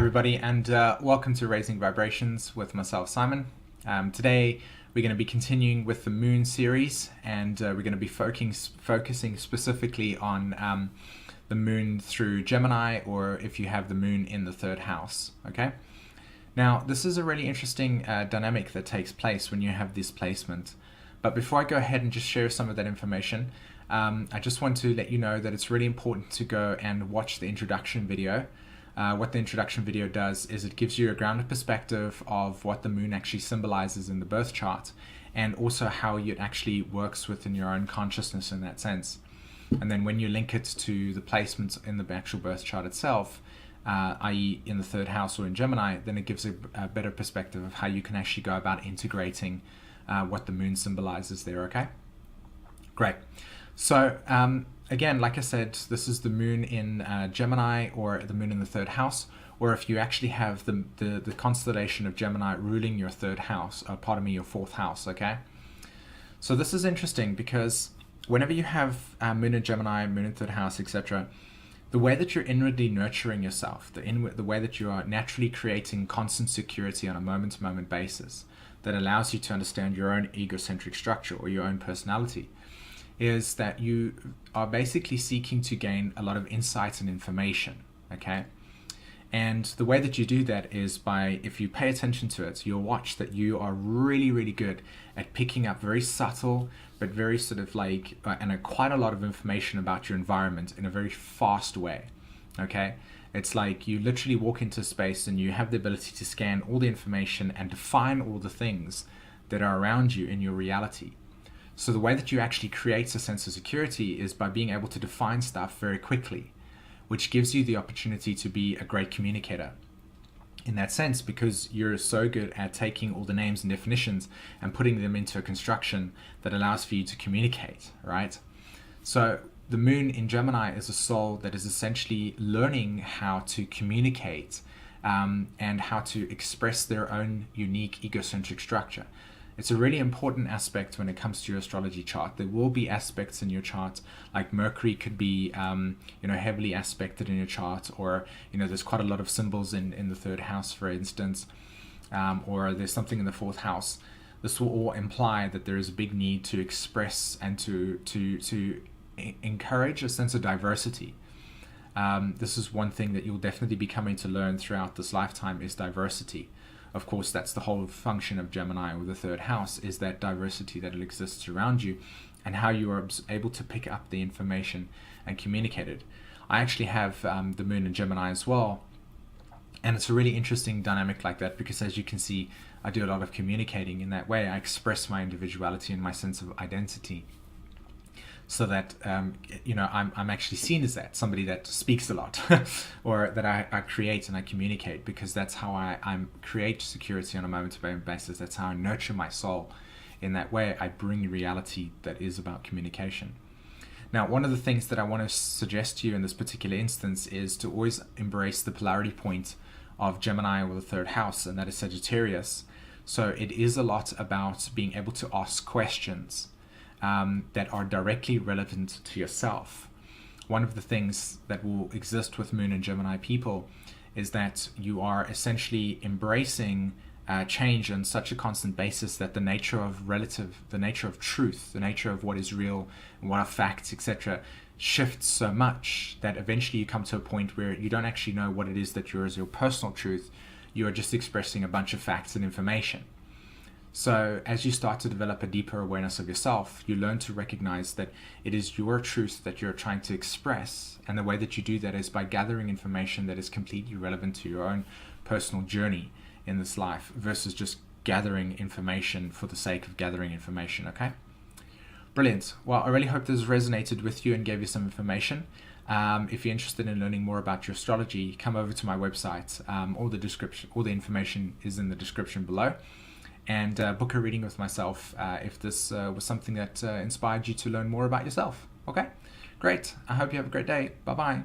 everybody, and welcome to Raising Vibrations with myself, Simon. Today we're going to be continuing with the Moon series, and we're going to be focusing specifically on the Moon through Gemini, or if you have the Moon in the third house. Okay. Now, this is a really interesting dynamic that takes place when you have this placement. But before I go ahead and just share some of that information, I just want to let you know that it's really important to go and watch the introduction video. What the introduction video does is it gives you a grounded perspective of what the Moon actually symbolizes in the birth chart, and also how it actually works within your own consciousness in that sense. And then when you link it to the placements in the actual birth chart itself, i.e. in the third house or in Gemini, then it gives a better perspective of how you can actually go about integrating what the Moon symbolizes there, okay? Great. So again, like I said, this is the Moon in Gemini, or the Moon in the third house, or if you actually have the constellation of Gemini ruling your third house, your fourth house, okay? So this is interesting because whenever you have Moon in Gemini, Moon in third house, etc., the way that you're inwardly nurturing yourself, the way that you are naturally creating constant security on a moment-to-moment basis that allows you to understand your own egocentric structure or your own personality, is that you are basically seeking to gain a lot of insight and information, okay? And the way that you do that is by, if you pay attention to it, you'll watch that you are really, really good at picking up very subtle, but very sort of like, quite a lot of information about your environment in a very fast way, okay? It's like you literally walk into space and you have the ability to scan all the information and define all the things that are around you in your reality. So the way that you actually create a sense of security is by being able to define stuff very quickly, which gives you the opportunity to be a great communicator in that sense, because you're so good at taking all the names and definitions and putting them into a construction that allows for you to communicate, right? So the Moon in Gemini is a soul that is essentially learning how to communicate and how to express their own unique egocentric structure. It's a really important aspect when it comes to your astrology chart. There will be aspects in your chart, like Mercury could be, heavily aspected in your chart, or, there's quite a lot of symbols in the third house, for instance, or there's something in the fourth house. This will all imply that there is a big need to express and to encourage a sense of diversity. This is one thing that you'll definitely be coming to learn throughout this lifetime, is diversity. Of course, that's the whole function of Gemini, or the third house, is that diversity that exists around you and how you are able to pick up the information and communicate it. I actually have the Moon in Gemini as well, and it's a really interesting dynamic like that, because as you can see, I do a lot of communicating in that way. I express my individuality and my sense of identity, so that I'm actually seen as that somebody that speaks a lot or that I create and I communicate, because that's how I create security on a moment-to-moment basis. That's how I nurture my soul. In that way, I bring reality that is about communication. Now, one of the things that I want to suggest to you in this particular instance is to always embrace the polarity point of Gemini, or the third house, and that is Sagittarius. So it is a lot about being able to ask questions that are directly relevant to yourself. One of the things that will exist with Moon and Gemini people is that you are essentially embracing change on such a constant basis that the nature of truth, the nature of what is real and what are facts, etc., shifts so much that eventually you come to a point where you don't actually know what it is that is your personal truth. You are just expressing a bunch of facts and information. So as you start to develop a deeper awareness of yourself, you learn to recognize that it is your truth that you're trying to express. And the way that you do that is by gathering information that is completely relevant to your own personal journey in this life, versus just gathering information for the sake of gathering information, okay? Brilliant. Well, I really hope this resonated with you and gave you some information. If you're interested in learning more about your astrology, come over to my website. All the information is in the description below. And book a reading with myself if this was something that inspired you to learn more about yourself. Okay, great. I hope you have a great day. Bye-bye.